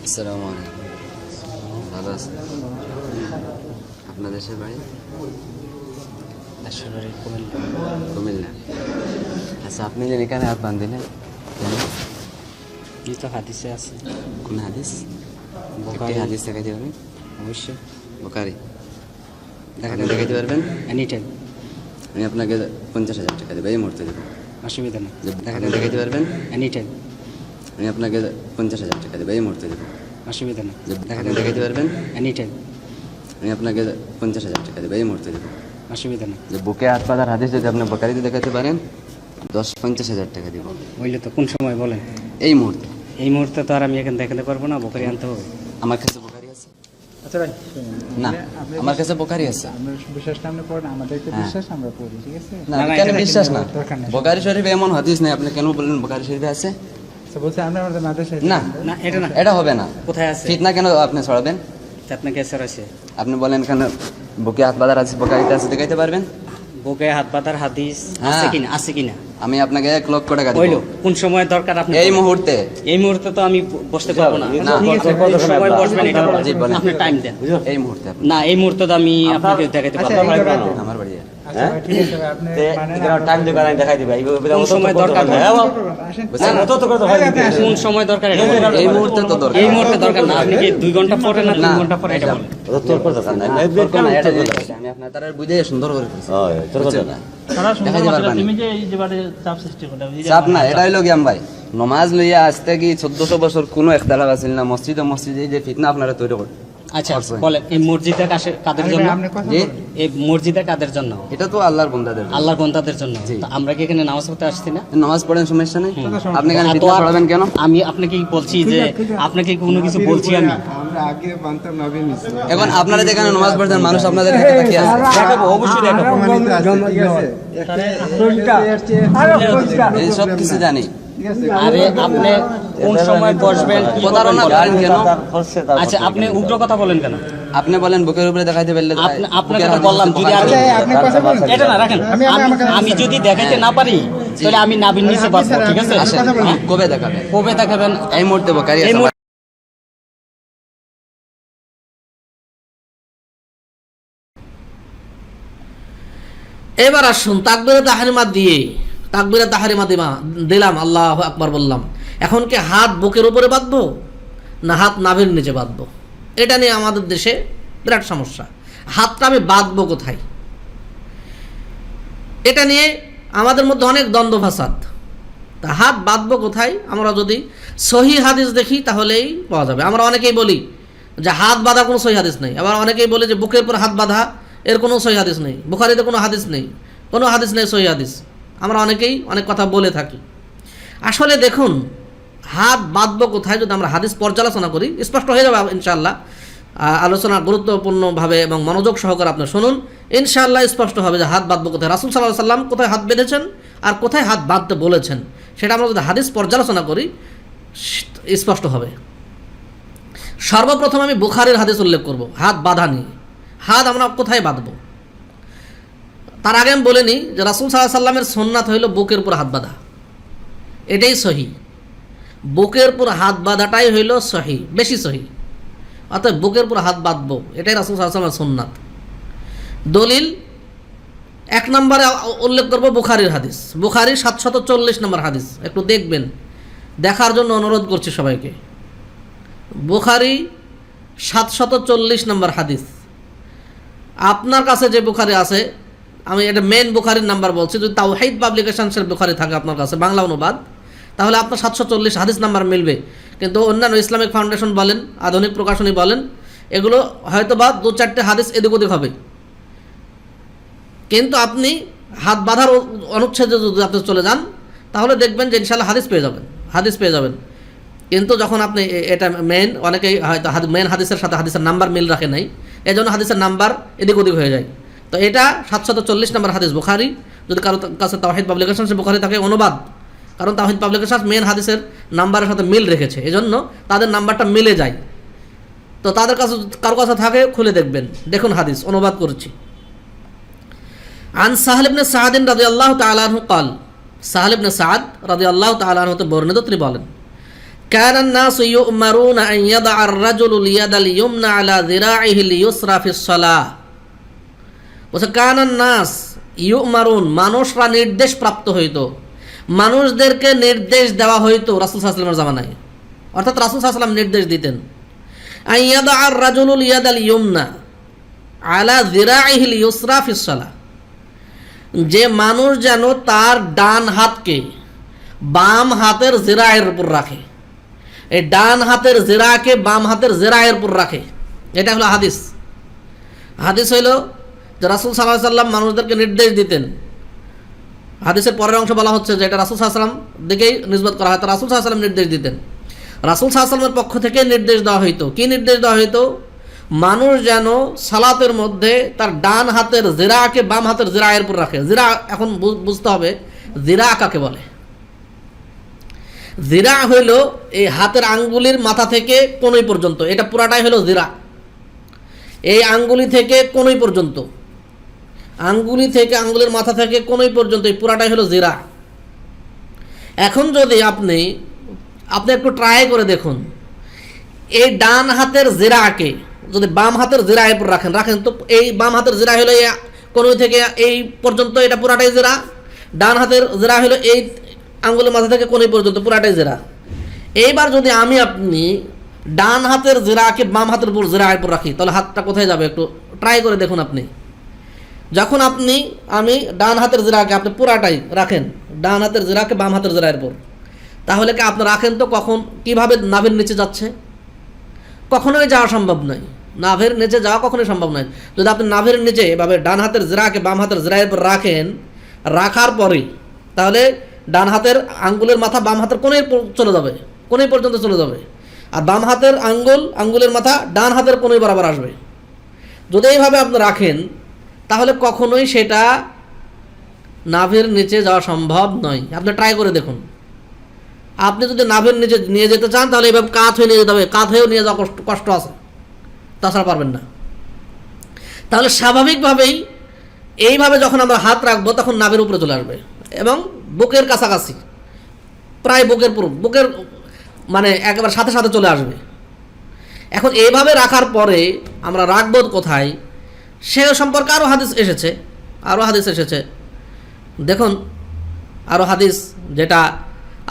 আসসালামু আলাইকুম। ভালো আছেন? আপনার দেশের বাড়ি? দেশের বাড়ি কুমিল্লা। কুমিল্লা। আচ্ছা, আপনি যে এখানে হাত বাঁধিলেন কেন? এই তো হাদিসে আছে। কোন হাদিস? একটি বুখারী। হাদিস দেখাইতে পারবেন? অবশ্যই বুখারী। আপনি দেখাইতে পারবেন? এনি টাইম, আমি আপনাকে 50,000 টাকা দেবো, এই মুহূর্তে দেবো। অসুবিধা নেই। আপনি দেখাইতে পারবেন? এনি টাইম, আমি আপনাকে 50,000 টাকা দেবো, এই মুহূর্তে দেবো। অসুবিধা নেই। আপনি দেখাইতে পারবেন? এনি টাইম, আমি আপনাকে 50,000 টাকা দেবো, এই মুহূর্তে দেবো। অসুবিধা নেই। যে বুকে হাত বাঁধার হাদিস যদি আপনি বুখারীতে দেখাতে পারেন, 50,000 টাকা দিব বললে তো কোন সময় বলেন? এই মুহূর্তে। এই মুহূর্তে তো আর আমি এখানে দেখাতে পারবো না, বুখারী আনতে হবে। আমার কাছে বুখারী আছে আচ্ছা ভাই শুনুন, না, আপনি আমার কাছে বুখারী আছে। আপনার বিশ্বাসটা আমরা পড়েন, আমাদেরকে হ্যাঁ। বিশ্বাস আমরা পড়ি, ঠিক আছে? না, না, কেন এটা বিশ্বাস না? দরকার নেই। বুখারী শরীফে এমন হাদিস নেই, আপনি কেন বললেন বুখারী শরীফে আছে? আচ্ছা বলছি আমরা আমাদের মাদ্রাসায় না, না, এটা না। এটা হবে না। কোথায় আছে? ফিতনা কেন আপনি ছড়াবেন? আপনাকে এসে আছে। আপনি বলেন কেন বুকে হাত বাঁধার আছে, বুখারীতে আছে, দেখাইতে পারবেন? বুকে হাত বাঁধার হাদিস হ্যাঁ। আছে কিনা? আছে কিনা? আমি আপনাকে 1,00,000 টাকা হইলো দেব কোন সময় দরকার আপনি এই বলেন। মুহূর্তে। এই মুহূর্তে তো আমি বসতে পারবো না। না, ঠিক আছে, কোন সময় বসবেন এটা বলেন। জি, বলেন। আপনি টাইম দেন। এই মুহূর্তে আপনি। না, এই মুহূর্তে তো আমি আপনাকে দেখাতে আচ্ছা, পারবো না। এইভাবে না। আমার বাড়ি আচ্ছা ভাই, ঠিক আছে ভাই, আপনি মানেন কোন সময় দরকার? আসেন। কোন সময় দরকার এটা বলেন। এই মুহূর্তে তো দরকার। এই মুহূর্তে দরকার না। আপনি কি 2 ঘন্টা পরে না 3 ঘন্টা পরে এটা বলেন। আমি আপনার তারা বুঝে সুন্দর করে ফেলছি। বুঝছেন না? সারা সুন্দর দেখাইতে মাত্রা পারবেন। তুমি যে এই যে বারে চাপ সৃষ্টি করলে চাপ না, এটা হইলো জ্ঞান ভাই। নমাজ লইয়া আসতে কি 1400 বছর কোনো একতলাফ আছিল না। মসজিদে মসজিদে এই যে ফিতনা আপনারা তৈরি করে। আচ্ছা অবশ্যই। বলেন, এই মসজিদে কাদের আরে জন্য? ভাই, আপনি কথা জি? বলেন। এই মসজিদে কাদের জন্য? এটা তো আল্লাহর বান্দাদের। আল্লাহর বান্দাদের জন্য। জি। তো আমরা কি এখানে নামাজ পড়তে আসছি না? নামাজ পড়েন, সমস্যা নেই। সমস্যা আপনি কেন আর তো ফিতনা আর- ছড়াবেন কেন? আমি আপনাকে কি বলছি যে আপনাকে কোনো কিছু বলছি আমি? আমরা আগে বানতাম নবীন ইসলাম। এখন আপনারা যেখানে নামাজ পড়ছেন, মানুষ আপনাদের দিকে তাকিয়ে আছে। প্রমাণিত আছে, ঠিক আছে? এই সব কিছু জানি। ঠিক আছে? আরে আপনি কোন সময় বসবেন কি প্রতারণা করবেন বলেন। করেন কেন? আচ্ছা আপনি উগ্র কথা বলেন কেন? আপনি বলেন বুকের উপরে দেখাইতে পারলে আপনাকে বুকের তো হাদিস বললাম, যদি বুখারী। আমি- আপনি কথা বলেন। এটা না রাখেন। আমি যদি দেখাইতে না পারি তাহলে আমি নাবির নিচে বসবো, ঠিক আছে? আসেন, কবে দেখাবেন? কবে দেখাবেন? এই মুহূর্তে বুখারী এই আছে। মুহূর্তে- এবার আসুন তাকবীরে তাহরিমা দিয়ে, তাকবীরে তাহরিমা দিলাম, আল্লাহু আকবার বললাম। এখন কি হাত বুকের উপরে বাঁধবো না হাত নাভির নিচে বাঁধবো? এটা নিয়ে আমাদের দেশে বিরাট সমস্যা। হাতটা আমি বাঁধবো কোথায়, এটা নিয়ে আমাদের মধ্যে অনেক দ্বন্দ্ব ফাসাদ। তা হাত বাঁধবো কোথায়? আমরা যদি সহি হাদিস দেখি তাহলেই পাওয়া যাবে। আমরা অনেকেই বলি যে হাত বাঁধা কোনো সহি হাদিস নেই, আবার অনেকেই বলে যে বুকের উপর হাত বাঁধা এর কোনো সহি হাদিস নেই, বুখারীতে কোনো হাদিস নেই, কোনো হাদিস নেই সহি হাদিস। আমরা অনেকেই অনেক কথা বলে থাকি। আসলে দেখুন, হাত বাঁধবো কোথায় যদি আমরা হাদিস পর্যালোচনা করি স্পষ্ট হয়ে যাবে ইনশাআল্লাহ। আলোচনা গুরুত্বপূর্ণভাবে এবং মনোযোগ সহকারে আপনি শুনুন, ইনশাআল্লাহ স্পষ্ট হবে যে হাত বাঁধবো কোথায়। রাসূল সাল্লাল্লাহু আলাইহি সাল্লাম কোথায় হাত বেঁধেছেন আর কোথায় হাত বাঁধতে বলেছেন, সেটা আমরা যদি হাদিস পর্যালোচনা করি স্পষ্ট হবে। সর্বপ্রথম আমি বুখারীর হাদিস উল্লেখ করব হাত বাঁধা নিয়ে। হাত আমরা কোথায় বাঁধবো তার আগে আমি বলে নিই যে রাসূল সাল্লাল্লাহু আলাইহি সাল্লামের সুন্নাত হইল বুকের উপর হাত বাঁধা, এটাই সহি। বুকের উপর হাত বাঁধাটাই হইল সহি, বেশি সহি। অর্থাৎ বুকের উপর হাত বাঁধবো, এটাই রাসূল সাল্লাল্লাহু আলাইহি সাল্লামের সুন্নাত। দলিল 1 নম্বরে উল্লেখ করব বুখারীর হাদিস, বুখারী 740 নম্বর হাদিস। একটু দেখবেন, দেখার জন্য অনুরোধ করছি সবাইকে। বুখারী 740 নম্বর হাদিস। আপনার কাছে যে বুখারী আছে, আমি এটা মেন বুখারীর নাম্বার বলছি, যদি তাওহীদ পাবলিকেশনসের বুখারী থাকে আপনার কাছে বাংলা অনুবাদ, তাহলে আপনার 740 হাদিস নাম্বার মিলবে। কিন্তু অন্যান্য ইসলামিক ফাউন্ডেশন বলেন, আধুনিক প্রকাশনী বলেন, এগুলো হয়তো বা 2-4টে হাদিস এদিক ওদিক হবে। কিন্তু আপনি হাত বাঁধার অনুচ্ছেদে যদি আপনি চলে যান তাহলে দেখবেন যে ইনশাআল্লাহ হাদিস পেয়ে যাবেন। কিন্তু যখন আপনি এটা মেন, অনেকেই হয়তো মেন হাদিসের সাথে হাদিসের নাম্বার মিল রাখে নাই, এজন্য হাদিসের নাম্বার এদিক ওদিক হয়ে যায়। তো এটা 740 নম্বর হাদিস বুখারী। যদি কারো কাছে তাওহীদ পাবলিকেশনস বুখারী থাকে অনুবাদ, কারণ তাওহীদ পাবলিকেশনস মেন হাদিসের নাম্বারের সাথে মিল রেখেছে, এজন্য তাদের নাম্বারটা মিলে যায়। তো তাদের কাছে কারো কাছে থাকে খুলে দেখবেন, দেখুন হাদিস অনুবাদ করছি। আন সাহল ইবনে সাদ রাদিয়াল্লাহু তাআলা আনহু قال, সাহল ইবনে সাদ রাদিয়াল্লাহু তাআলা আনহু বর্ণিত, তিনি বলেন كان الناس يؤمرون أن يضع الرجل اليد اليمنى على ذراعه اليسرى في الصلاة বলছে কান নাস ইউমারুন মানুষরা নির্দেশ প্রাপ্ত হইতো মানুষদেরকে নির্দেশ দেওয়া হইতো রাসূল সাল্লাল্লাহু আলাইহি ওয়াসাল্লামের জামানায় অর্থাৎ রাসূল সাল্লাল্লাহু আলাইহি ওয়াসাল্লাম নির্দেশ দিতেন আন ইয়াদা আর রাজুলুল ইয়াদাল ইয়ুমনা আলা যিরাইহিল ইউসরা ফিস সালাহ যে মানুষ যেন তার ডান হাতকে বাম হাতের জিরায়ের উপর রাখে এই ডান হাতের জিরাকে বাম হাতের জিরায়ের উপর রাখে এটা হলো হাদিস হাদিস হইল যে রাসূল সাল্লাল্লাহু আলাইহি ওয়াসাল্লাম মানুষদেরকে নির্দেশ দিতেন হাদিসের পরের অংশ বলা হচ্ছে যে এটা রাসূল সাল্লাল্লাহু আলাইহি ওয়াসাল্লাম দিকেই নিসবত করা হয় তো রাসূল সাল্লাল্লাহু আলাইহি ওয়াসাল্লাম নির্দেশ দিতেন রাসূল সাল্লাল্লাহু আলাইহি ওয়াসাল্লামের পক্ষ থেকে নির্দেশ দেওয়া হইতো কি নির্দেশ দেওয়া হইতো মানুষ যেন সালাতের মধ্যে তার ডান হাতের জিরাকে বাম হাতের জিরায়ের উপর রাখে জিরা এখন বুঝতে হবে জিরা কাকে বলে জিরা হইল এই হাতের আঙ্গুলির মাথা থেকে কোনই পর্যন্ত এটা পুরাটাই হলো জিরা এই আঙ্গুলি থেকে কোনই পর্যন্ত আঙ্গুলি থেকে আঙ্গুলের মাথা থেকে কোনই পর্যন্ত এই পুরাটাই হলো জিরা এখন যদি আপনি একটু ট্রাই করে দেখুন এই ডান হাতের জিরাকে যদি বাম হাতের জিরার উপর রাখেন তো এই বাম হাতের জিরা হলো এই কোনই থেকে এই পর্যন্ত এটা পুরাটাই জিরা ডান হাতের জিরা হলো এই আঙ্গুলের মাথা থেকে কোনই পর্যন্ত পুরাটাই জিরা এইবার যদি আপনি ডান হাতের জিরাকে বাম হাতের উপর জিরার উপর রাখি তাহলে হাতটা কোথায় যাবে একটু ট্রাই করে দেখুন আপনি যখন আমি ডান হাতের জিরাকে আপনি পুরাটাই রাখেন ডান হাতের জিরাকে বাম হাতের জিরার উপর তাহলে কি আপনি রাখেন তো কখন কিভাবে নাভির নিচে যাচ্ছে কখনোই যাওয়া সম্ভব নয় নাভির নিচে যাওয়া কখনোই সম্ভব নয় যদি আপনি নাভির নিচে এভাবে ডান হাতের জিরাকে বাম হাতের জিরার উপর রাখার পরে তাহলে ডান হাতের আঙ্গুলের মাথা বাম হাতের কোণে চলে যাবে কোণে পর্যন্ত চলে যাবে আর বাম হাতের আঙ্গুলের মাথা ডান হাতের কোণে বরাবর আসবে যদি এইভাবে আপনি রাখেন তাহলে কখনোই সেটা নাভির নিচে যাওয়া সম্ভব নয় আপনি ট্রাই করে দেখুন আপনি যদি নাভির নিচে নিয়ে যেতে চান তাহলে এইভাবে কাঁধ হয়ে নিয়ে যেতে হবে কাঁধ হয়েও নিয়ে যাওয়া কষ্ট আছে তাছাড়া পারবেন না তাহলে স্বাভাবিকভাবেই এইভাবে যখন আমরা হাত রাখবো তখন নাভির উপরে চলে আসবে এবং বুকের কাছাকাছি প্রায় বুকের মানে একেবারে সাথে সাথে চলে আসবে এখন এইভাবে রাখার পরে আমরা রাখবো কোথায় সে সম্পর্কে আরও হাদিস এসেছে দেখুন আরও হাদিস যেটা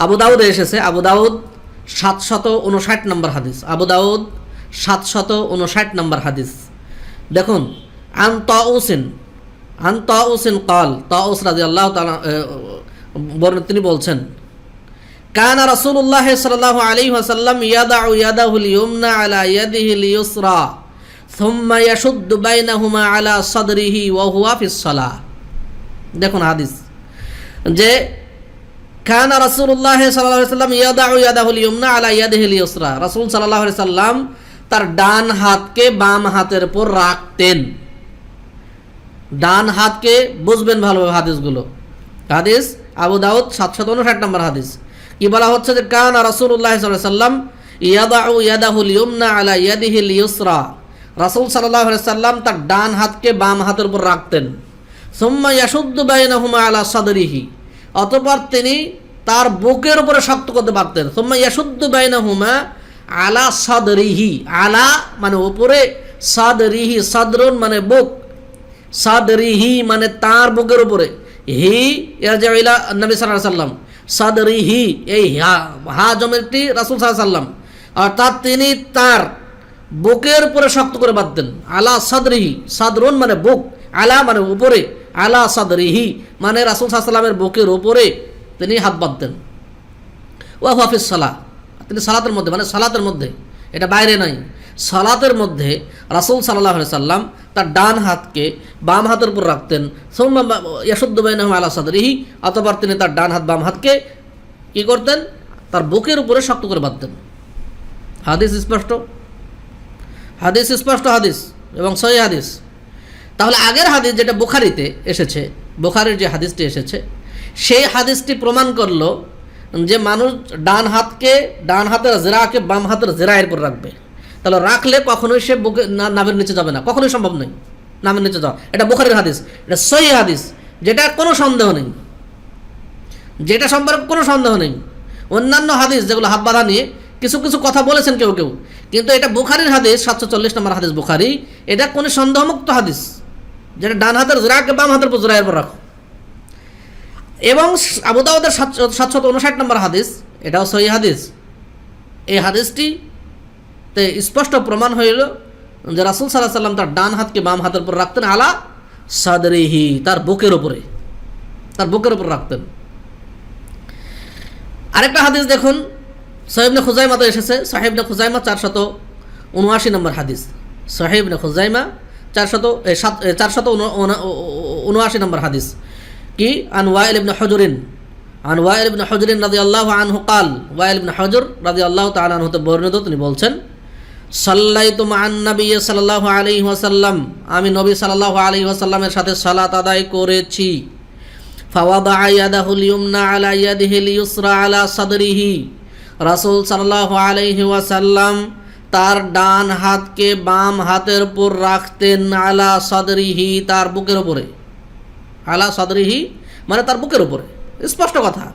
আবু দাউদে এসেছে আবু দাউদ 759 নম্বর হাদিস আবু দাউদ 759 নম্বর হাদিস দেখুন আন তাউসিন قال তাউস রাদিয়াল্লাহু তাআলা তিনি বলছেন কানা রাসূলুল্লাহ সাল্লাল্লাহু আলাইহি ওয়াসাল্লাম ইয়াদাউ ইয়াদাহুল ইয়ুমনা আলা ইয়াদিহিল ইয়ুসরা সুম্মা ইয়াশুদ্দু বাইনাহুমা আলা সাদরিহি ওয়া হুয়া ফিস সালাহ দেখুন হাদিস যে কানা রাসূলুল্লাহ সাল্লাল্লাহু আলাইহি ওয়াসাল্লাম ইয়াদাউ ইয়াদাহুল ইয়ুমনা আলা ইয়াদিহিল ইয়ুসরা রাসূল সাল্লাল্লাহু আলাইহি ওয়াসাল্লাম তার ডান হাতকে বাম হাতের উপর রাখতেন ডান হাতকে বুঝবেন ভালোভাবে হাদিসগুলো হাদিস আবু দাউদ 759 নম্বর হাদিস কি বলা হচ্ছে যে কানা রাসূলুল্লাহ সাল্লাল্লাহু আলাইহি ওয়াসাল্লাম ইয়াদাউ ইয়াদাহুল ইয়ুমনা আলা ইয়াদিহিল ইয়ুসরা রাসূল সাল্লাল্লাহু আলাইহি ওয়াসাল্লাম তার ডান হাতকে বাম হাতের উপর রাখতেন সুম্মা ইয়াশুদ্দু বাইনাহুমা আলা সাদরিহি অতঃপর তিনি তার বুকের উপরে শক্ত করতে পারতেন সুম্মা ইয়াশুদ্দু বাইনাহুমা আলা সাদরিহি আলা মানে উপরে সাদরিহি সাদরুন মানে বুক সাদরিহি মানে তার বুকের উপরে হি ইয়ারজিউ ইলা নবী সাল্লাল্লাহু আলাইহি ওয়াসাল্লাম সাদরিহি এই হা জমিরটি রাসূল সাল্লাল্লাহু আলাইহি ওয়াসাল্লাম অর্থাৎ তিনি তার বুকের উপরে শক্ত করে বাঁধতেন আলা সাদরিহি সাদরুন মানে বুক আলা মানে উপরে আলা সাদরিহি মানে রাসূল সাল্লাল্লাহু আলাইহি ওয়াসাল্লামের বুকের উপরে তিনি হাত বাঁধতেন ওয়া হুয়া ফিস সালাহ তিনি সালাতের মধ্যে মানে সালাতের মধ্যে এটা বাইরে নয় সালাতের মধ্যে রাসূল সাল্লাল্লাহু আলাইহি ওয়াসাল্লাম তার ডান হাতকে বাম হাতের উপর রাখতেন সুম্মা ইয়াশুদ্দু বাইনাহুমা আলা সাদরিহি অতঃপর তিনি তার ডান হাত বাম হাতকে কি করতেন তার বুকের উপরে শক্ত করে বাঁধতেন হাদিস স্পষ্ট হাদিস এবং সহিহ হাদিস তাহলে আগের হাদিস যেটা বুখারীতে এসেছে বুখারীর যে হাদিসটি এসেছে সেই হাদিসটি প্রমাণ করলো যে মানুষ ডান হাতের জিরাকে বাম হাতের জিরায়ের উপর রাখবে তাহলে রাখলে কখনোই সে বুকে নাভির নিচে যাবে না কখনোই সম্ভব নয় নাভির নিচে যাওয়া এটা বুখারীর হাদিস এটা সহিহ হাদিস যেটা কোনো সন্দেহ নেই যেটা সম্পর্কে কোনো সন্দেহ নেই অন্যান্য হাদিস যেগুলো হাত বাঁধা নিয়ে কিছু কিছু কথা বলেছেন কেউ কেউ, কিন্তু এটা বুখারীর হাদিস, 740 নম্বর হাদিস বুখারী, এটা কোনো সন্দেহমুক্ত হাদিস, যেটা ডান হাতের জোড়াকে বাম হাতের উপর জোড়ায়ের উপর রাখো। এবং আবু দাউদের 759 নম্বর হাদিস, এটাও সহিহ হাদিস। এই হাদিসটিতে স্পষ্ট প্রমাণ হইল যে রাসূল সাল্লাল্লাহু আলাইহি ওয়াসাল্লাম তার ডান হাতকে বাম হাতের উপর রাখতেন, আলা সাদরিহি, তার বুকের উপরে, তার বুকের উপর রাখতেন। আরেকটা হাদিস দেখুন, সহিহ ইবনে খুজাইমাতে এসেছে, সহিহ ইবনে খুজাইমা 479 নম্বর হাদিস, সহিহ ইবনে খুজাইমা 479 নম্বর হাদিস। কি? আন ওয়াইল ইবনে হুজরিন, আন ওয়াইল ইবনে হুজরিন রাদিয়াল্লাহু আনহু قال, ওয়াইল ইবনে হুজর রাদিয়াল্লাহু তাআলা আনহু হতে বর্ণিত, তিনি বলছেন, সাল্লাইতু মা'আন নবী সাল্লাল্লাহু আলাইহি ওয়াসাল্লাম, আমি নবী সাল্লাল্লাহু আলাইহি ওয়াসাল্লামের সাথে সালাত আদায় করেছি। ফাওয়াদা'a ইয়াদাহুল ইয়ুমনা আলা ইয়াদিহিল ইউসরা আলা সাদরিহি, রাসূল সাল্লাল্লাহু আলাইহি ওয়াসাল্লাম তার ডান হাতকে বাম হাতের উপর রাখতেন, আলা সাদরিহি, তার বুকের উপরে, আলা সাদরিহি মানে তার বুকের উপরে, স্পষ্ট কথা।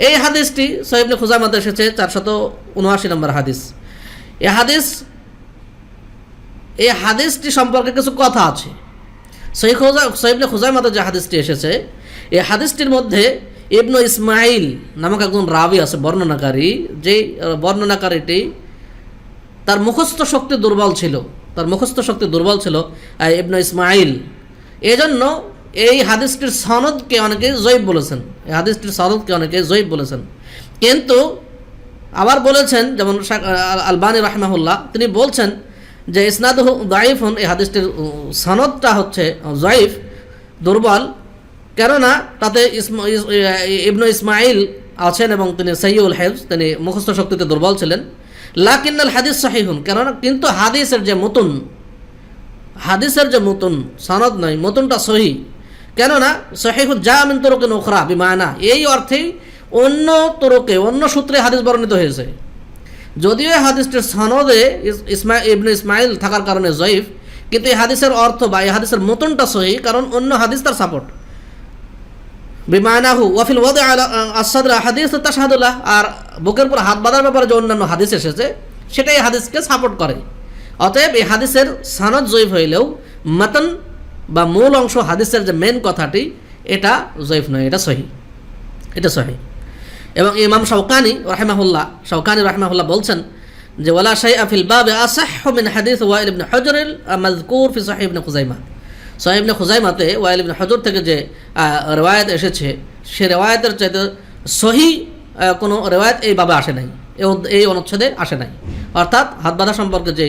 এই হাদিসটি সহিহ ইবনে খুজাইমাতে এসেছে, 479 নম্বর হাদিস। এই হাদিসটি সম্পর্কে কিছু কথা আছে। সহিহ ইবনে খুজাইমাতে যে হাদিসটি এসেছে, এই হাদিসটির মধ্যে ইবনু ইসমাইল নামক একজন রাবি আছে, বর্ণনাকারী, যে বর্ণনাকারীটি তার মুখস্থ শক্তি দুর্বল ছিল, ইবনু ইসমাইল। এজন্য এই হাদিসটির সনদকে অনেকে জয়ীফ বলেছেন, কিন্তু আবার বলেছেন, যেমন আলবানী রাহিমাহুল্লাহ, তিনি বলছেন যে ইসনাদুহু দাঈফুন, এই হাদিসটির সনদটা হচ্ছে জয়ীফ, দুর্বল, কেননা তাতে ইবনু ইসমাইল আছেন এবং তিনি সাইয়্যুল হিফজ, তিনি মুখস্থ শক্তিতে দুর্বল ছিলেন। লাকিন্নাল হাদিস সহিহুন, কেননা কিন্তু হাদিসের যে মুতুন সনদ নয়, মুতুনটা সহিহ, কেননা সহিহুন যা মিন তুরুকিন উখরা বিমানা, এই অর্থেই অন্য তুরুকে, অন্য সূত্রে হাদিস বর্ণিত হয়েছে। যদিও এই হাদিসটির সনদে ইবনে ইসমাইল থাকার কারণে জয়ীফ, কিন্তু এই হাদিসের অর্থ বা এই হাদিসের মুতুনটা সহিহ, কারণ অন্য হাদিস তার সাপোর্ট। বিমানাহু ওয়াফিল ওয়াদি আলা আস-সাদর হাদিস তাশহাদুল্লাহ, আর বুকের উপর হাত বাঁধার ব্যাপারে যে অন্যান্য হাদিস এসেছে সেটাই হাদিসকে সাপোর্ট করে। অতএব এই হাদিসের সনদ জয়ীফ হইলেও মাতন বা মূল অংশ, হাদিসের যে মেন কথাটি, এটা জয়ীফ নয়, এটা সহিহ। এবং ইমাম শাওকানি রাহিমাহুল্লাহ বলছেন যে ওয়ালা শাইআ ফিল বাবে আসাহহু মিন হাদিস ওয়াইল ইবনে হুজর মাযকুর ফি সহিহ ইবনে খুজাইমা। সহিহ ইবনে খুজাইমাতে ওয়াইল ইবনে হুজর থেকে যে রিওয়ায়াত এসেছে, সে রিওয়ায়াতের চাইতে সহিহ কোনো রিওয়ায়াত এই বাবে আসে নাই, এই অনুচ্ছেদে আসে নাই। অর্থাৎ হাত বাঁধা সম্পর্কে যে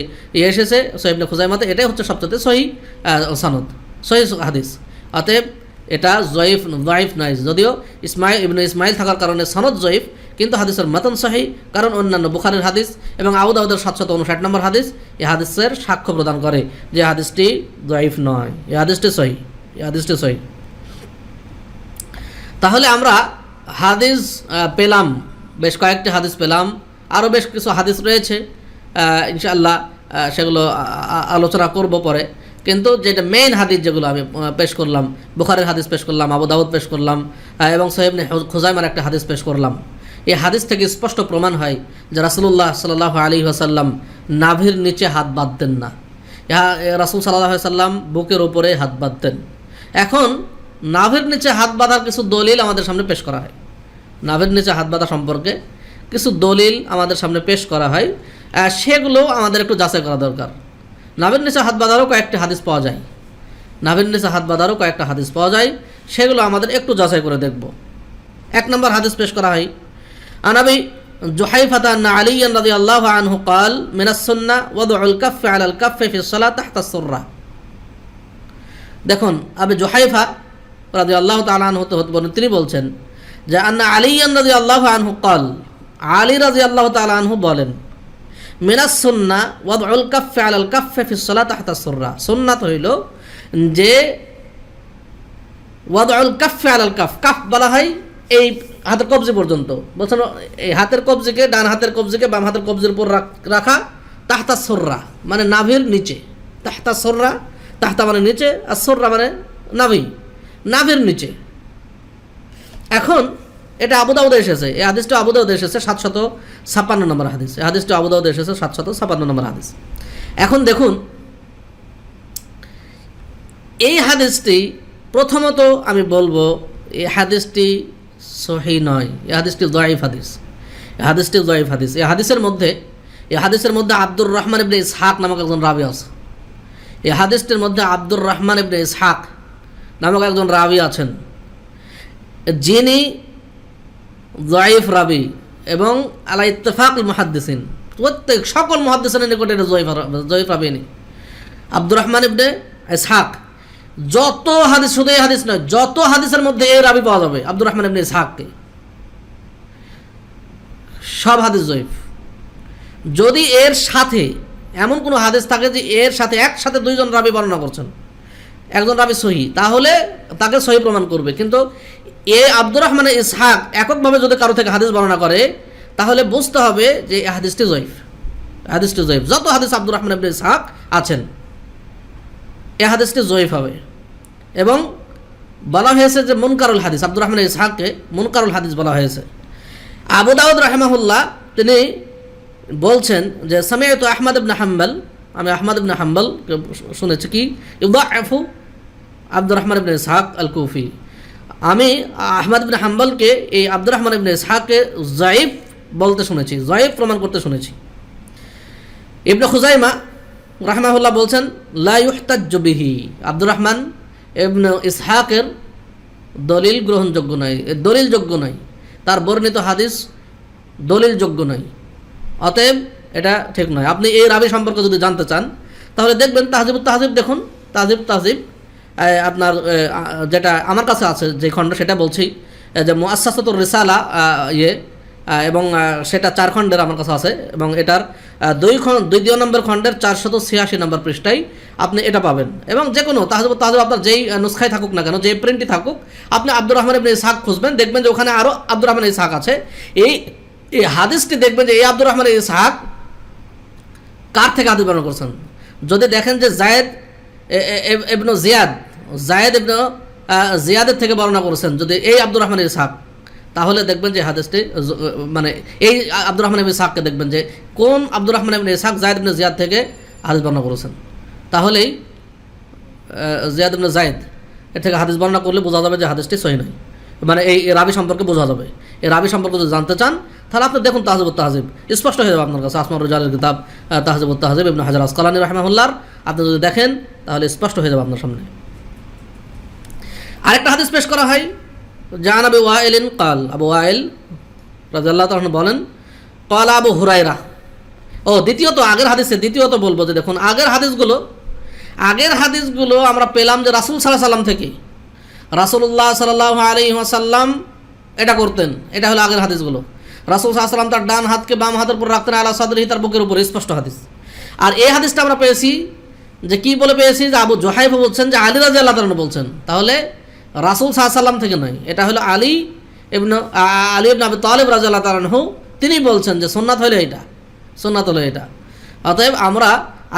এসেছে সহিহ ইবনে খুজাইমাতে, এটাই হচ্ছে সবচেয়ে সহিহ সনদ, সহিহ হাদিস। অতএব এটা জয়ীফ নয়, যদিও ইবনে ইসমাইল থাকার কারণে সনদ জয়ীফ, কিন্তু হাদিসের মাতন সহিহ, কারণ অন্যান্য বুখারীর হাদিস এবং আবু দাউদের 759 নম্বর হাদিস এই হাদিসের সাক্ষ্য প্রদান করে যে হাদিসটি জয়ীফ নয়, এই হাদিসটি সহিহ। তাহলে আমরা হাদিস পেলাম, বেশ কয়েকটি হাদিস পেলাম, আরও বেশ কিছু হাদিস রয়েছে, ইনশাআল্লাহ সেগুলো আলোচনা করব পরে। কিন্তু যেটা মেইন হাদিস, যেগুলো আমি পেশ করলাম, বুখারীর হাদিস পেশ করলাম, আবু দাউদ পেশ করলাম, এবং সহিহ ইবনে খুজাইমার একটা হাদিস পেশ করলাম, এই হাদিস থেকে স্পষ্ট প্রমাণ হয় যে রাসূলুল্লাহ সাল্লাল্লাহু আলাইহি ওয়াসাল্লাম নাভির নিচে হাত বাঁধতেন না। রাসূল সাল্লাল্লাহু আলাইহি ওয়াসাল্লাম বুকের উপরে হাত বাঁধতেন। এখন নাভির নিচে হাত বাঁধার কিছু দলিল আমাদের সামনে পেশ করা হয়, নাভির নিচে হাত বাঁধা সম্পর্কে কিছু দলিল আমাদের সামনে পেশ করা হয়, সেগুলো আমাদের একটু যাচাই করা দরকার। নাভির নিচে হাত বাঁধারও কয়েকটা হাদিস পাওয়া যায়, সেগুলো আমাদের একটু যাচাই করে দেখব। 1 নম্বর হাদিস পেশ করা হয়, আনাবি জুহাইফাতা আন্না আলিয়ান রাদিয়াল্লাহু আনহু قال من السنة وضع الكف على الكف في الصلاة تحت السرة। দেখুন, আবু জুহাইফা রাদিয়াল্লাহু তাআলা আনহু তিনি বলছেন যে আন্না আলিয়ান রাদিয়াল্লাহু আনহু قال, আলী রাদিয়াল্লাহু তাআলা আনহু বলেন, মিনাস সুন্নাহ ওয়াদউল কাফফি আলাল কাফফি ফিস সালাত তাহতা সুররা, সুন্নাত হইল যে ওয়াদউল কাফফি আলাল কাফ, কাফ বলা হয় এই হাতের কবজি পর্যন্ত, বলছেন এই হাতের কবজিকে, ডান হাতের কবজিকে বাম হাতের কবজির উপর রাখা, তাহতা সুররা মানে নাভির নিচে, তাহতা সুররা, তাহতা মানে নিচে, আর সুররা মানে নাভির নিচে। এখন এটা আবু দাউদে এসেছে, এই হাদিসটা আবু দাউদে এসেছে 756 নম্বর হাদিস, এই হাদিসটা আবু দাউদে এসেছে 756 নম্বর হাদিস। এখন দেখুন এই হাদিসটি, প্রথমত আমি বলবো এই হাদিসটি সহিহ নয়, এই হাদিসটি যায়িফ হাদিস, এই হাদিসটি যায়িফ হাদিস। এই হাদিসের মধ্যে আব্দুর রহমান ইবনে ইসহাক নামক একজন রাবি আছে। এই হাদিসটির মধ্যে আব্দুর রহমান ইবনে ইসহাক নামক একজন রাবি আছেন, যিনি যায়িফ রাবি, এবং আলা ইত্তেফাকুল মুহাদ্দিসিন, প্রত্যেক সকল মুহাদ্দিসিনের নিকটে এটা যায়িফ রাবি নেই। আব্দুর রহমান ইবনে ইসহাক, যত হাদিস, শুধু এই হাদিস নয়, যত হাদিসের মধ্যে এই রাবি পাওয়া যাবে আব্দুর রহমান ইবনে ইসহাককে, সব হাদিস যায়িফ। যদি এর সাথে এমন কোনো হাদিস থাকে যে এর সাথে একসাথে দুইজন রাবি বর্ণনা করছেন, একজন রাবি সহি, তাহলে তাকে সহি প্রমাণ করবে। কিন্তু এ আব্দুর রহমান ইসহাক এককভাবে যদি কারো থেকে হাদিস বর্ণনা করে, তাহলে বুঝতে হবে যে এই হাদিসটি যায়িফ, হাদিসটি যায়িফ। যত হাদিস আব্দুর রহমান ইবনে ইসহাক আছেন, এই হাদিসটি যায়িফ হবে। এবং বলা হয়েছে যে মুনকারুল হাদিস, আব্দুর রহমান ইসহাককে মুনকারুল হাদিস বলা হয়েছে। আবু দাউদ রাহিমাহুল্লাহ তিনি বলছেন যে সামিআতু আহমদ ইবনে হাম্বল, আমি আহমদ ইবনে হাম্বল শুনেছি কি ইউদাইফু আব্দুর রহমান ইবনে ইসহাক আল কুফি, আমি আহমদ ইবনে হাম্বলকে এই আব্দুর রহমান ইবনে ইসহাককে যায়িফ বলতে শুনেছি, যায়িফ প্রমাণ করতে শুনেছি। ইবনে খুজাইমা রাহিমাহুল্লাহ বলছেন লা ইউহতাজ্জু বিহি, আব্দুর রহমান ইবনে ইসহাকের দলিল গ্রহণযোগ্য নয়, দলিলযোগ্য নয়, তার বর্ণিত হাদিস দলিলযোগ্য নয়, অতএব এটা ঠিক নয়। আপনি এই রাবি সম্পর্কে যদি জানতে চান, তাহলে দেখবেন তাহজিবুত তাহজিব, দেখুন তাহজিব আপনার যেটা আমার কাছে আছে যে খণ্ড, সেটা বলছি যে মুআসসাসাতুর রিসালা এবং সেটা 4 খণ্ডের আমার কাছে আছে, এবং এটার 2 নম্বর খণ্ডের 486 নম্বর পৃষ্ঠায় আপনি এটা পাবেন। এবং যে কোনো তাহজিবুত তাহজিব আপনার যেই নুসখায় থাকুক না কেন, যেই প্রিন্টই থাকুক, আপনি আব্দুর রহমান ইবনে ইসহাক খুঁজবেন, দেখবেন যে ওখানে আরও আব্দুর রহমান ইসহাক আছে। এই হাদিসটি দেখবেন যে এই আব্দুর রহমান ইসহাক কার থেকে হাদিস বর্ণনা করছেন। যদি দেখেন যে জায়েদ ইবনে জিয়াদের থেকে বর্ণনা করেছেন যদি এই আব্দুর রহমান ইসহাক, তাহলে দেখবেন যে হাদিসটি মানে এই আব্দুর রহমান ইবনে ইসহাককে দেখবেন যে কোন আব্দুর রহমান ইবনে ইসহাক জায়েদ ইবনে জিয়াদ থেকে হাদিস বর্ণনা করেছেন, তাহলেই জিয়াদ ইবনে জায়েদ এর থেকে হাদিস বর্ণনা করলে বোঝা যাবে যে হাদিসটি সহিহ নয়, মানে এই রাবি সম্পর্কে বোঝা যাবে। এই রাবি সম্পর্কে যদি জানতে চান, তাহলে আপনি দেখুন তাহজিবুত তাহজিব, স্পষ্ট হয়ে যাবে আপনার কাছে। আসমাউর রিজালের কিতাব তাহজিবুত তাহজিব ইবনে হাজার আসকালানী রাহিমাহুল্লাহ, আপনি যদি দেখেন তাহলে স্পষ্ট হয়ে যাবে আপনার সামনে। আরেকটা হাদিস পেশ করা হয়, জান আবু ওয়াইলিন কাল, আবু ওয়াইল রাদিয়াল্লাহু তাআলা বলেন ক্বালা আবু হুরায়রা। দ্বিতীয়ত আগের হাদিসে দ্বিতীয়ত বলবো যে দেখুন আগের হাদিসগুলো আমরা পেলাম যে রাসূল সাল্লাল্লাহু আলাইহি ওয়াসাল্লাম থেকে, রাসূলুল্লাহ সাল্লাল্লাহু আলাইহি ওয়াসাল্লাম এটা করতেন, এটা হলো আগের হাদিসগুলো। রাসূল সাল্লাল্লাহু আলাইহি ওয়াসাল্লাম তার ডান হাতকে বাম হাতের উপর রাখতেন, আলা সাদরিহি, তার বুকের উপর, স্পষ্ট হাদিস। আর এই হাদিসটা আমরা পেয়েছি যে কি বলে পেয়েছি, যে আবু জুহাইফা বলছেন যে আলী রাদিয়াল্লাহু তাআলা বলছেন, তাহলে রাসূল সাল্লাল্লাহু আলাইহি ওয়াসাল্লাম থেকে নয়, এটা হলো আলী ইবনে আবি তালিব রাদিয়াল্লাহু তাআলা আনহু, তিনি বলছেন যে সুন্নাত হলো এটা। অতএব আমরা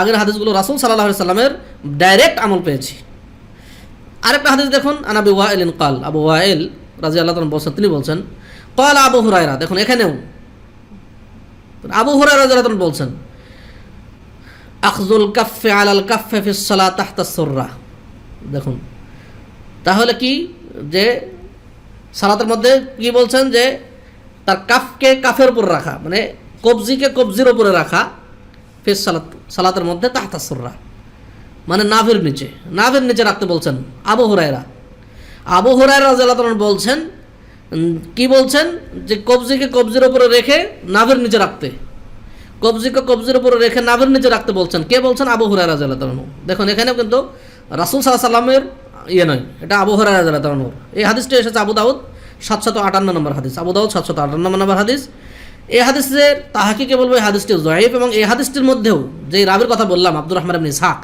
আগের হাদিসগুলো রাসূল সাল্লাল্লাহু আলাইহি ওয়াসাল্লামের ডাইরেক্ট আমল পেয়েছি। আরেকটা হাদিস দেখুন, আনাবি ওয়াইলিন কাল, আবু ওয়াইল রাদিয়াল্লাহু তাআলা বলছেন, তিনি বলছেন ক্বালা আবু হুরায়রা। দেখুন এখানেও আবু হুরায়রা রাদিয়াল্লাহু তাআলা বলছেন আখযুল কাফফি আলাল কাফফি ফিস সালাত তাহতা সুররা। দেখুন তাহলে কি, যে সালাতের মধ্যে কি বলছেন, যে তার কাফকে কাফের উপর রাখা, মানে কবজিকে কবজির উপরে রাখা, ফিস সালাত, সালাতের মধ্যে তাহতা সুররা, মানে নাভির নিচে রাখতে বলছেন আবু হুরায়রা রাদিয়াল্লাহু তাআলা বলছেন, কি বলছেন, যে কবজিকে কবজির উপরে রেখে নাভির নিচে রাখতে, কবজিকে কবজির উপরে রেখে নাভির নিচে রাখতে বলছেন। কে বলছেন? আবু হুরায়রা রাদিয়াল্লাহু তাআলা। দেখুন এখানেও কিন্তু রাসূল সাল্লাল্লাহু আলাইহি ওয়াসাল্লামের নয়, এটা আবু হুরায়রা রাদিয়াল্লাহু তাআলা। এই হাদিসটি এসেছে আবু দাউদ 758 নম্বর হাদিস, আবু দাউদ 758 নম্বর হাদিস। এই হাদিসের তাহকিকে বলবো এই হাদিসটি যায়িফ, এবং এই হাদিসটির মধ্যেও যে রাবির কথা বললাম আব্দুর রহমান ইবনে ইসহাক,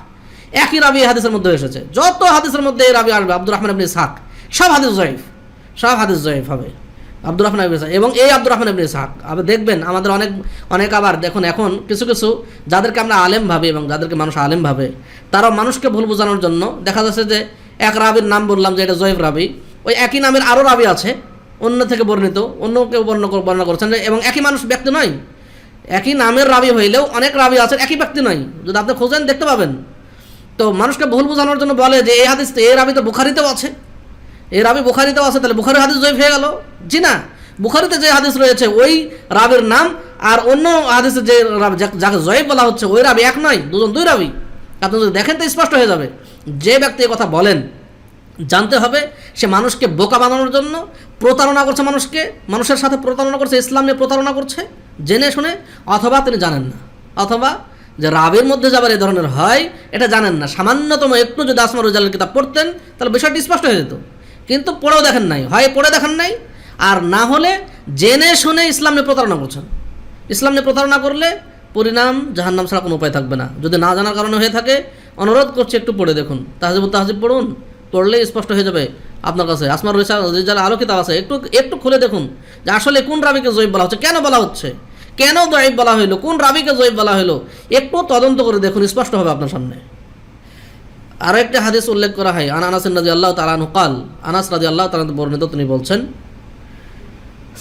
একই রাবি এই হাদিসের মধ্যে এসেছে। যত হাদিসের মধ্যে এই রাবি আসবে আব্দুর রহমান ইবনে ইসহাক, সব হাদিস যায়িফ হবে আব্দুর রহমান ইবনে ইসহাক। এবং এই আব্দুর রহমান ইবনে ইসহাক আবার দেখবেন আমাদের অনেক আবার দেখুন, এখন কিছু যাদেরকে আমরা আলেম ভাবি এবং যাদেরকে মানুষ আলেম ভাবে, তারাও মানুষকে ভুল বোঝানোর জন্য দেখা যাচ্ছে যে এক রাবির নাম বললাম যে এটা যায়িফ রাবি, ওই একই নামের আরও রাবি আছে, অন্য থেকে বর্ণিত, অন্য কেউ বর্ণনা করছেন, এবং একই মানুষ ব্যক্তি নয়, একই নামের রাবি হইলেও অনেক রাবি আছেন, একই ব্যক্তি নয়। যদি আপনি খোঁজেন দেখতে পাবেন। তো মানুষকে ভুল বোঝানোর জন্য বলে যে এই হাদিস, এই রাবি তো বুখারিতেও আছে, এই রাবি বুখারিতেও আছে, তাহলে বুখারির হাদিস জয়ীফ হয়ে গেল। জি না, বুখারিতে যে হাদিস রয়েছে ওই রাবির নাম আর অন্য হাদিসে যে যাকে জয়ীফ বলা হচ্ছে ওই রাবি এক নয়, দুই রাবি। আপনি যদি দেখেন তো স্পষ্ট হয়ে যাবে। যে ব্যক্তি এই কথা বলেন, জানতে হবে সে মানুষকে বোকা বানানোর জন্য প্রতারণা করছে, মানুষের সাথে প্রতারণা করছে, ইসলাম নিয়ে প্রতারণা করছে জেনে শুনে, অথবা তিনি জানেন না, অথবা যে রাবির মধ্যে যাবার এই ধরনের হয় এটা জানেন না। সামান্যতম একটু যদি আসমা রুজালের কিতাব পড়তেন তাহলে বিষয়টি স্পষ্ট হয়ে যেত, কিন্তু পড়েও দেখেন নাই, হয় পড়ে দেখেন নাই, আর না হলে জেনে শুনে ইসলাম নিয়ে প্রতারণা করছেন। ইসলাম নিয়ে প্রতারণা করলে পরিণাম জাহান্নাম ছাড়া কোনো উপায় থাকবে না। যদি না জানার কারণে হয়ে থাকে, অনুরোধ করছি একটু পড়ে দেখুন, তাহজিব পড়ুন, পড়লেই স্পষ্ট হয়ে যাবে আপনার কাছে। আসমার রিজাল আলো কিতাব আছে, একটু খুলে দেখুন যে আসলে কোন রাবিকে জয়ীফ বলা হচ্ছে, কেন বলা হচ্ছে, কেন জয়ীফ বলা হইলো, কোন রাবিকে জয়ীফ বলা হইলো, একটু তদন্ত করে দেখুন, স্পষ্ট হবে আপনার সামনে। আরও একটা হাদিস উল্লেখ করা হয়, আনাস রাদিয়াল্লাহু তাআলা আনহু قال, আনাস রাদিয়াল্লাহু তাআলা বর্ণিত, তিনি বলছেন,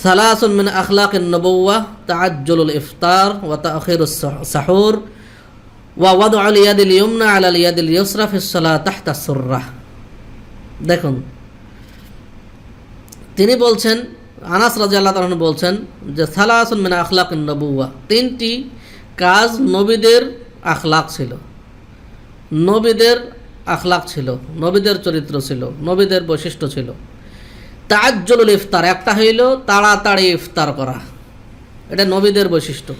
সালাসুন মিন আখলাকিন নবুওয়াহ তাআজ্জুলুল ইফতার ওয়া তাআখিরুস সাহুর ওয়া ওয়াদউল ইয়াদিল ইয়ুমনা আলাল ইয়াদিল ইউসরা ফিস সালাত তাহতা সুররাহ। দেখুন, তিনি বলছেন, আনাস রাদিয়াল্লাহু তাআলা বলছেন যে সালাসুন মিন আখলাকিন নবুওয়াহ, তিনটি কাজ নবীদের আখলাক ছিল, নবীদের আখলাক ছিল, নবীদের চরিত্র ছিল, নবীদের বৈশিষ্ট্য ছিল। তাআজ্জুলুল ইফতার, একটা হইল তাড়াতাড়ি ইফতার করা, এটা নবীদের বৈশিষ্ট্য।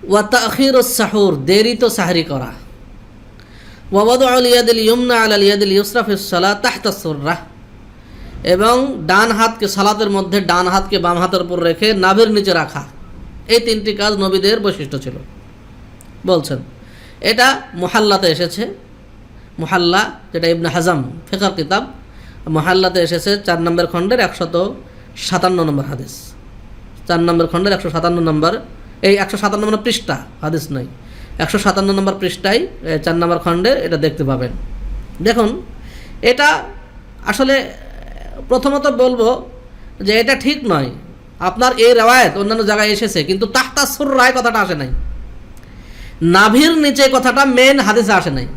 ওয়া তাখিরুস সাহুর, দেরিতে সাহরি করা। ওয়া ওয়াদউল ইয়াদিল ইয়ুমনা আলাল ইয়াদিল ইউসরা ফিস সালাত তাহতা সুররাহ, এবং ডান হাতকে সালাতের মধ্যে ডান হাতকে বাম হাতের উপর রেখে নাভির নিচে রাখা। এই তিনটি কাজ নবীদের বৈশিষ্ট্য ছিল বলছেন। এটা মুহাল্লাতে এসেছে, মুহাল্লা যেটা ইবনে হাজাম ফিকহের কিতাব, মুহাল্লাতে এসেছে 4 নম্বর খণ্ডের 157 নম্বর হাদিস, 4 নম্বর খণ্ডের 157 নম্বর, এই 157 নম্বর পৃষ্ঠা, হাদিস নয়, 157 নম্বর পৃষ্ঠায় 4 নম্বর খণ্ডে এটা দেখতে পাবেন। দেখুন, এটা আসলে প্রথমত বলবো যে এটা ঠিক নয়। আপনার এই রেওয়ায়েত অন্যান্য জায়গায় এসেছে, কিন্তু তাহতা সুররায় কথাটা আসে নাই, নাভির নিচে কথাটা মেন হাদিসে আসে নাই।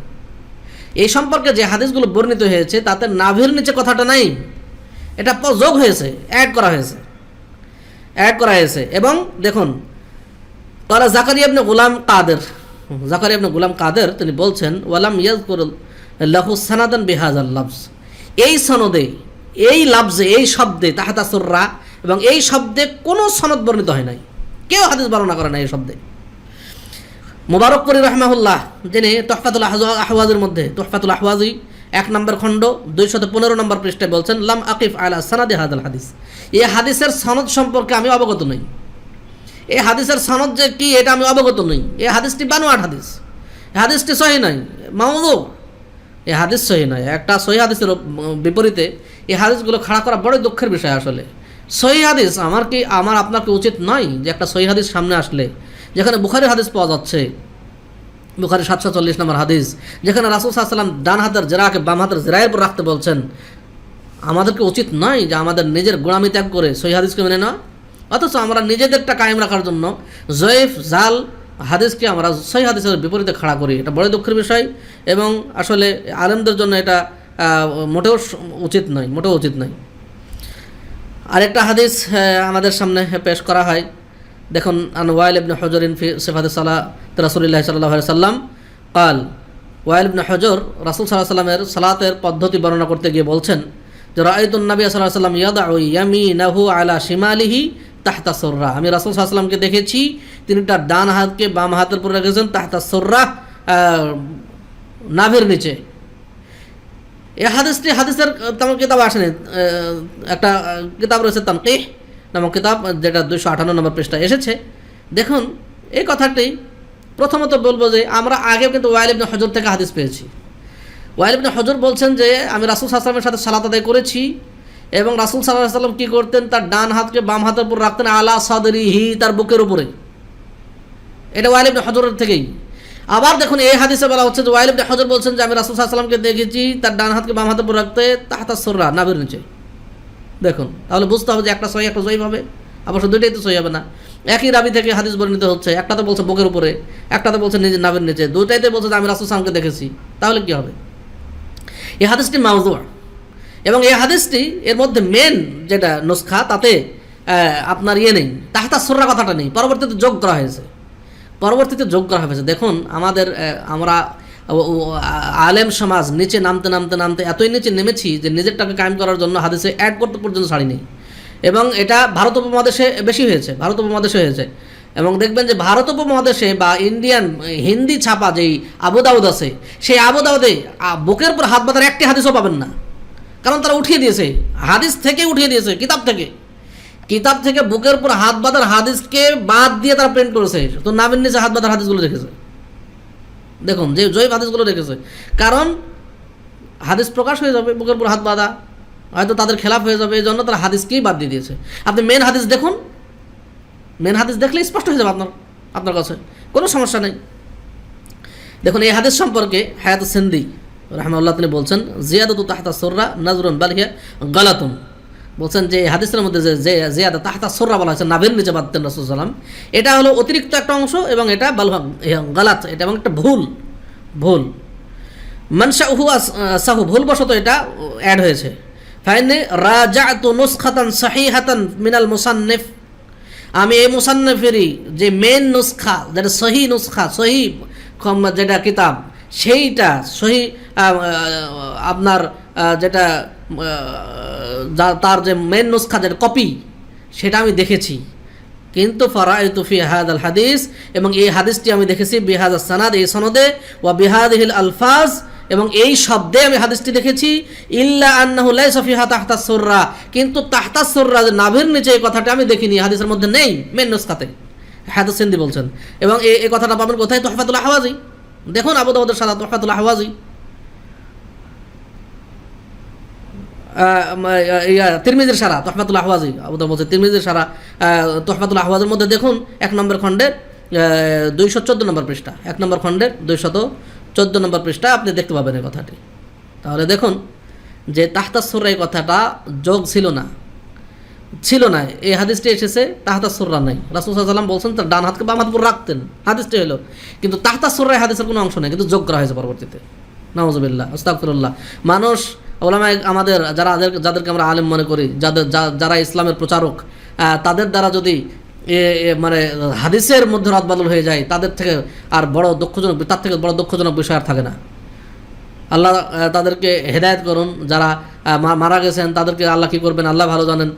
এই সম্পর্কে যে হাদিসগুলো বর্ণিত হয়েছে তাতে নাভির নিচে কথাটা নাই, এটা যোগ হয়েছে, অ্যাড করা হয়েছে। এবং দেখুন, তারা জাকারিয়া ইবনে গুলাম কাদের তিনি বলছেন, ওয়ালাম ইয়াযকুর লাহু সানাদান বিহাযাল লাফজ, এই সনদে, এই লাফজে, এই শব্দে তাহতা সুররা, এবং এই শব্দে কোনো সনদ বর্ণিত হয় নাই, কেউ হাদিস বর্ণনা করে না এই শব্দে। মুবারকপুরি রাহমাহুল্লাহ, যিনি তুহফাতুল আহওয়াজের মধ্যে, তুহফাতুল আহওয়াজি 1 নম্বর খণ্ড 215 নম্বর পৃষ্ঠায় বলছেন, লাম আকিফ আলা সানাদি হাদাল হাদিস, এই হাদিসের সনদ সম্পর্কে আমি অবগত নই, এই হাদিসের সনদ যে কি এটা আমি অবগত নই, এই হাদিসটি বানোয়াট হাদিস, এই হাদিসটি সহিহ নয়, মাউযু, এই হাদিস সহিহ নয়। একটা সহিহ হাদিসের বিপরীতে এই হাদিসগুলো খাড়া করা বড় দুঃখের বিষয়। আসলে সহিহ হাদিস আমার আপনার কি উচিত নয় যে একটা সহিহ হাদিস সামনে আসলে, যেখানে বুখারীর হাদিস পাওয়া যাচ্ছে, বুখারী 740 নম্বর হাদিস, যেখানে রাসূল সাল্লাল্লাহু আলাইহি ওয়াসাল্লাম ডান হাতের জেরাকে বাম হাতের জেরায়ের উপর রাখতে বলছেন, আমাদেরকে উচিত নয় যে আমাদের নিজের গোলামি ত্যাগ করে সহিহ হাদিসকে মেনে নেওয়া, অথচ আমরা নিজেদেরটা কায়েম রাখার জন্য জয়ীফ জাল হাদিসকে আমরা সহিহ হাদিসের বিপরীতে খাড়া করি। এটা বড় দুঃখের বিষয়, এবং আসলে আলেমদের জন্য এটা মোটেও উচিত নয়। আরেকটা হাদিস আমাদের সামনে পেশ করা হয়, দেখুন, আন ওয়াইল ইবনে হুজরিন ফি সিফাতি সালাত রাসূলুল্লাহ সাল্লাল্লাহু আলাইহি ওয়াসাল্লাম قال, ওয়াইল ইবনে হুজর রাসূল সাল্লাল্লাহু আলাইহি ওয়াসাল্লামের সালাতের পদ্ধতি বর্ণনা করতে গিয়ে বলছেন যে রাআইতুন নবী সাল্লাল্লাহু আলাইহি ওয়াসাল্লাম ইয়াদউ ইয়ামিনাহু আলা শিমালিহি তাহতা সুররা, আমি রাসূল সাল্লাল্লাহু আলাইহি ওয়াসাল্লামকে দেখেছি তিনি তার ডান হাতকে বাম হাতের উপর রেখেছেন তাহতা সুররা, নাভির নিচে। এই হাদিসটি হাদিসের তেমন কিতাব আসেনি, একটা কিতাব রয়েছে তানকিহ নামক কিতাব, যেটা 258 নম্বর পৃষ্ঠায় এসেছে। দেখুন, এই কথাটি প্রথমত বলবো যে আমরা আগেও কিন্তু ওয়াইল ইবনে হুজর থেকে হাদিস পেয়েছি। ওয়াইল ইবনে হুজর বলছেন যে আমি রাসূল সাল্লাল্লাহু আলাইহি ওয়াসাল্লামের সাথে সালাত আদায় করেছি, এবং রাসূল সাল্লাল্লাহু আলাইহি ওয়াসাল্লাম কী করতেন, তার ডান হাতকে বাম হাতের উপর রাখতেন আলা সাদরিহি, তার বুকের উপরে। এটা ওয়াইল ইবনে হুজরের থেকেই। আবার দেখুন, এই হাদিসে বলা হচ্ছে যে ওয়াইল ইবনে হুজর বলছেন যে আমি রাসূল সাল্লাল্লাহু আলাইহি ওয়াসাল্লামকে দেখেছি তার ডান হাতকে বাম হাতের উপর রাখতে তাহতা সুররা, নাভির নিচে। দেখুন, তাহলে বুঝতে হবে যে একটা সহি একটা জয়ীফ হবে, অবশ্য দুইটাই তো সহি হবে না। একই রাবি থেকে হাদিস বর্ণিত হচ্ছে, একটাতে বলছে বুকের উপরে, একটাতে বলছে নিজের নাভের নিচে, দুইটাইতে বলছে যে আমি রাসূল সাল্লাল্লাহু আলাইহি ওয়াসাল্লামকে দেখেছি। তাহলে কি হবে? এই হাদিসটি মাউযু, এবং এই হাদিসটি এর মধ্যে মেন যেটা নুসখা তাতে আপনার নেই, তাহতা সুররা কথাটা নেই, পরবর্তীতে যোগ করা হয়েছে, দেখুন আমরা আলেম সমাজ নিচে নামতে এতই নিচে নেমেছি যে নিজেরটাকে কায়েম করার জন্য হাদিসে অ্যাড করতে পর্যন্ত ছাড়িনি। এবং এটা ভারত উপমহাদেশে বেশি হয়েছে, এবং দেখবেন যে ভারত উপমহাদেশে বা ইন্ডিয়ান হিন্দি ছাপা যেই আবু দাউদ আছে, সেই আবু দাউদে বুকের উপর হাত বাঁধার একটি হাদিসও পাবেন না, কারণ তারা উঠিয়ে দিয়েছে, হাদিস থেকে উঠিয়ে দিয়েছে, কিতাব থেকে বুকের উপর হাত বাঁধার হাদিসকে বাদ দিয়ে তারা প্রিন্ট করেছে, তো নামের নিচে হাত বাঁধার হাদিসগুলো রেখেছে। দেখুন যে জয়ীফ হাদিসগুলো রেখেছে, কারণ হাদিস প্রকাশ হয়ে যাবে, বুকের উপর হাত বাঁধা হয়তো তাদের খেলাফ হয়ে যাবে, এই জন্য তারা হাদিসকেই বাদ দিয়ে দিয়েছে। আপনি মেন হাদিস দেখুন, মেন হাদিস দেখলে স্পষ্ট হয়ে যাবে আপনার কাছে, কোনো সমস্যা নেই। দেখুন এই হাদিস সম্পর্কে হায়াত সিন্দি রাহমাহুল্লাহ তিনি বলছেন, জিয়াদাতু তাহতা সুররা নাজরুন বাল হিয়া গালাতুন, বলছেন যে হাদিসের মধ্যে যে জিয়াদা তাহতা সুররা বলা হয়েছে, নাভির নিচে বাঁধতেন রাসূল সাল্লাল্লাহু আলাইহি ওয়াসাল্লাম, এটা হলো অতিরিক্ত একটা অংশ, এবং এটা গালাত, এটা এবং একটা ভুল মানশাউহু সাহু, ভুলবশত এটা অ্যাড হয়েছে। ফাইনে রাজাতু নুসখাতান সহিহাতান মিনাল মুসান্নিফ, আমি এই মুসান্নিফেরই যে মেন নুসখা, যেটা সহি নুসখা, সহি যেটা কিতাব, সেইটা সহি আপনার যেটা তার যে মেন নুসখা যেটা কপি, সেটা আমি দেখেছি। কিন্তু ফারাইতু ফি হাদাল হাদিস, এবং এই হাদিসটি আমি দেখেছি বিহাদা সানাদ, এই সনদে, ওয়া বিহাদিহিল আলফাজ, এবং এই শব্দে আমি হাদিসটি দেখেছি, ইল্লা আন্নাহু লাইসা ফিহা তাহতা সুররা, কিন্তু তাহতা সুররা যে নাভির নিচে, এই কথাটা আমি দেখিনি, হাদিসের মধ্যে নেই মেন নুসখাতে, হাদিস সিন্দি বলছেন। এবং এই কথাটা পাবেন কোথায়? তুহফাতুল আহওয়াজি, দেখুন আবু দাউদের সারা তুহফাতুল আহওয়াজি, তিরমিজির সারা তুহফাতুল আহওয়াজি, আবু দাউদ বলছে তিরমিজির সারা তুহফাতুল আহওয়াজের মধ্যে দেখুন 1 নম্বর খণ্ডের 214 নম্বর পৃষ্ঠা, 1 নম্বর খণ্ডের 214 নম্বর পৃষ্ঠা আপনি দেখতে পাবেন এই কথাটি। তাহলে দেখুন যে তাহতা সুররা এই কথাটা যোগ ছিল না, এই হাদিসটি এসেছে তাহতা সুররা নাই, রাসূল সাল্লাল্লাহু আলাইহি ওয়াসাল্লাম বলছেন তার ডান হাতকে বাম হাত উপর রাখতেন, হাদিসটি হলো, কিন্তু তাহতা সুররা হাদিসের কোনো অংশ নেই, কিন্তু যোগ করা হয়েছে পরবর্তীতে। নাউযুবিল্লাহ, আস্তাগফিরুল্লাহ। মানুষ ওলামা আমাদের যাদেরকে আমরা আলেম মনে করি, যারা ইসলামের প্রচারক, তাদের দ্বারা যদি মানে হাদিসের মধ্যে রদবদল হয়ে যায়, তার থেকে বড় দুঃখজনক বিষয় আর থাকে না। আল্লাহ তাদেরকে হেদায়েত করুন, যারা মারা গেছেন তাদেরকে আল্লাহ কী করবেন আল্লাহ ভালো জানেন,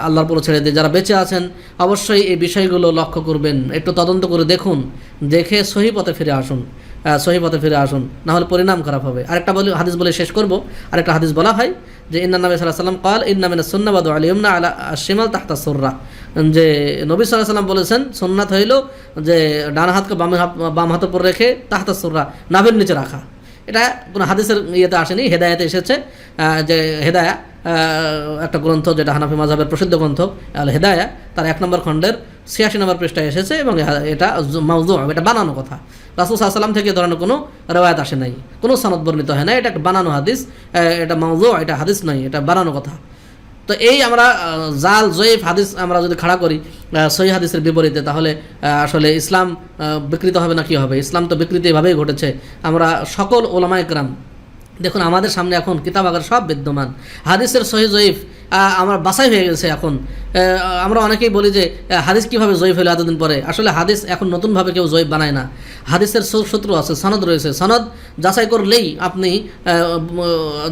আল্লাহর উপর ছেড়ে দিয়ে যারা বেঁচে আছেন অবশ্যই এই বিষয়গুলো লক্ষ্য করবেন, একটু তদন্ত করে দেখুন, দেখে সহি পথে ফিরে আসুন, না হলে পরিণাম খারাপ হবে। আরেকটা হাদিস বলে শেষ করব। আরেকটা হাদিস বলা হয় যে ইন্না নবী সাল্লাল্লাহু আলাইহি ওয়াসাল্লাম ক্বাল ইন্না মিনাস সুন্নাহ ওয়া দুআল ইয়মনা আলা আশ-শিমাল তাহতা সুররা, যে নবী সাল্লাল্লাহু আলাইহি ওয়াসাল্লাম বলেছেন সুন্নাত হইল যে ডান হাতকে বাম হাতের উপর রেখে তাহতা সুররা, নাভির নিচে রাখা। এটা কোনো হাদিসের ইয়েতে আসেনি, হেদায়াতে এসেছে, যে হেদায়া একটা গ্রন্থ যেটা হানাফি মাযহাবের প্রসিদ্ধ গ্রন্থ আল হেদায়া, তার 1 নম্বর খণ্ডের 86 নম্বর পৃষ্ঠায় এসেছে, এবং এটা মাউযু, এটা বানানো কথা, রাসূল সাল্লাল্লাহু আলাইহি ওয়াসাল্লাম থেকে ধরনের কোনো রওয়ায়াত আসে নাই, কোনো সনদ বর্ণিত হয় না, এটা একটা বানানো হাদিস, এটা মাউযু, এটা হাদিস নয়, এটা বানানো কথা। তো এই আমরা জাল জয়ীফ হাদিস আমরা যদি খাড়া করি সহিহ হাদিসের বিপরীতে, তাহলে আসলে ইসলাম বিকৃত হবে না কি হবে? ইসলাম তো বিকৃতি এভাবেই ঘটেছে। আমরা সকল ওলামায়ে কেরাম দেখুন আমাদের সামনে এখন কিতাবাগার সব বিদ্যমান, হাদিসের সহিহ জয়ীফ আমার বাছাই হয়ে গেছে। এখন আমরা অনেকেই বলি যে হাদিস কীভাবে জয়ীফ হলো এতদিন পরে। আসলে হাদিস এখন নতুনভাবে কেউ জয়ীফ বানায় না, হাদিসের সূত্র আছে, সনদ রয়েছে, সনদ যাচাই করলেই আপনি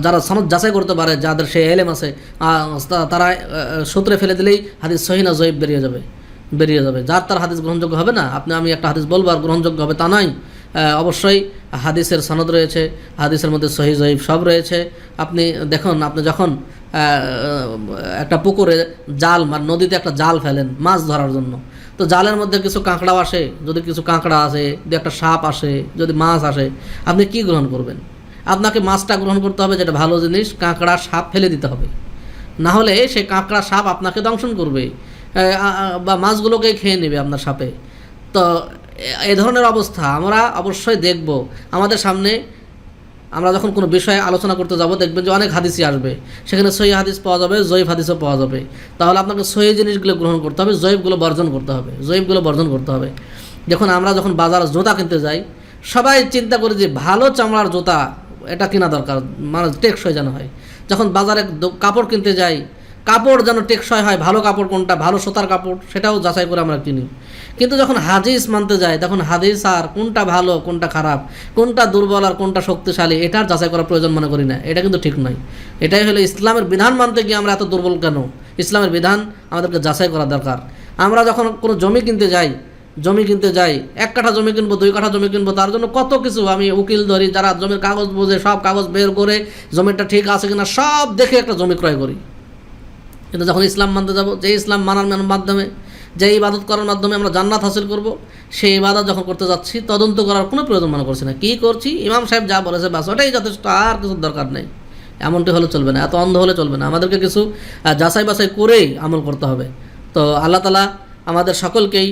যারা সনদ যাচাই করতে পারে, যাদের সে এলেম আছে, তারা সূত্রে ফেলে দিলেই হাদিস সহিহ না জয়ীফ বেরিয়ে যাবে। যার তার হাদিস গ্রহণযোগ্য হবে না। আমি একটা হাদিস বলবো আর গ্রহণযোগ্য হবে তা নয়, অবশ্যই হাদিসের সনদ রয়েছে, হাদিসের মধ্যে সহিহ জয়ীফ সব রয়েছে। আপনি দেখুন, আপনি যখন একটা পুকুরে জাল নদীতে একটা জাল ফেলেন মাছ ধরার জন্য, তো জালের মধ্যে কিছু কাঁকড়াও আসে, যদি কিছু কাঁকড়া আসে, যদি একটা সাপ আসে, যদি মাছ আসে, আপনি কি গ্রহণ করবেন? আপনাকে মাছটা গ্রহণ করতে হবে যেটা ভালো জিনিস, কাঁকড়া সাপ ফেলে দিতে হবে, না হলে সেই কাঁকড়া সাপ আপনাকে দংশন করবে বা মাছগুলোকে খেয়ে নেবে আপনার সাপে। তো এ ধরনের অবস্থা আমরা অবশ্যই দেখব। আমাদের সামনে আমরা যখন কোনো বিষয়ে আলোচনা করতে যাব দেখবেন যে অনেক হাদিসই আসবে, সেখানে সহি হাদিস পাওয়া যাবে, জয়ীফ হাদিসও পাওয়া যাবে। তাহলে আপনাকে সহি জিনিসগুলো গ্রহণ করতে হবে, জয়ীফগুলো বর্জন করতে হবে, জয়ীফগুলো বর্জন করতে হবে। দেখুন আমরা যখন বাজারে জুতা কিনতে যাই, সবাই চিন্তা করি যে ভালো চামড়ার জুতা এটা কেনা দরকার, মানে টেকসই যেন হয়। যখন বাজারে কাপড় কিনতে যাই, কাপড় যেন টেকসই হয়, ভালো কাপড় কোনটা, ভালো সুতার কাপড় সেটাও যাচাই করে আমরা কিনি। কিন্তু যখন হাদিস মানতে যাই, তখন হাদিস আর কোনটা ভালো কোনটা খারাপ, কোনটা দুর্বল আর কোনটা শক্তিশালী, এটার যাচাই করার প্রয়োজন মনে করি না। এটা কিন্তু ঠিক নয়। এটাই হলো ইসলামের বিধান মানতে গিয়ে আমরা এত দুর্বল কেন? ইসলামের বিধান আমাদেরকে যাচাই করা দরকার। আমরা যখন কোনো জমি কিনতে যাই, 1 কাঠা জমি কিনবো, 2 কাঠা জমি কিনবো, তার জন্য কত কিছু আমি উকিল ধরি, যারা জমির কাগজ বোঝে, সব কাগজ বের করে জমিটা ঠিক আছে কিনা সব দেখে একটা জমি ক্রয় করি। কিন্তু যখন ইসলাম মানতে যাব, যে ইসলাম মানার মাধ্যমে, যে ইবাদত করার মাধ্যমে আমরা জান্নাত হাসিল করব, সেই ইবাদত যখন করতে যাচ্ছি তদন্ত করার কোনো প্রয়োজন মনে করছি না। কী করছি, ইমাম সাহেব যা বলেছে বাস ওটাই যথেষ্ট, আর কিছু দরকার নেই। এমনটি হলে চলবে না, এত অন্ধ হলে চলবে না। আমাদেরকে কিছু যাচাই বাছাই করেই আমল করতে হবে। তো আল্লাহ তাআলা আমাদের সকলকেই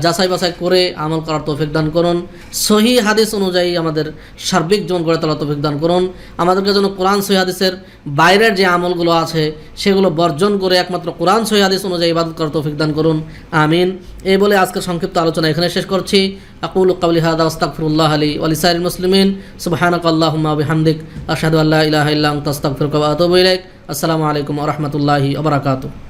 যাচাই বাছাই করে আমল করার তৌফিক দান করুন। সহি হাদিস অনুযায়ী আমাদের সার্বিক জীবন গড়ে তোলার তৌফিক দান করুন। আমাদেরকে যেন কোরআন সহি হাদিসের বাইরের যে আমলগুলো আছে সেগুলো বর্জন করে একমাত্র কোরআন সহি হাদিস অনুযায়ী ইবাদত করার তৌফিক দান করুন। আমিন। এই বলে আজকের সংক্ষিপ্ত আলোচনা এখানে শেষ করছি। আকুলু কাওলি হাযা আস্তাগফিরুল্লাহ লি ওয়া লিসাইরিল মুসলিমিন। সুবহানাকাল্লাহুম্মা ওয়া বিহামদিক আশহাদু আল্লা ইলাহা ইল্লা আনতা আস্তাগফিরুকা ওয়া আতুবু ইলাইক। আসসালামু আলাইকুম ওয়া রাহমাতুল্লাহি ওয়া বারাকাতুহু।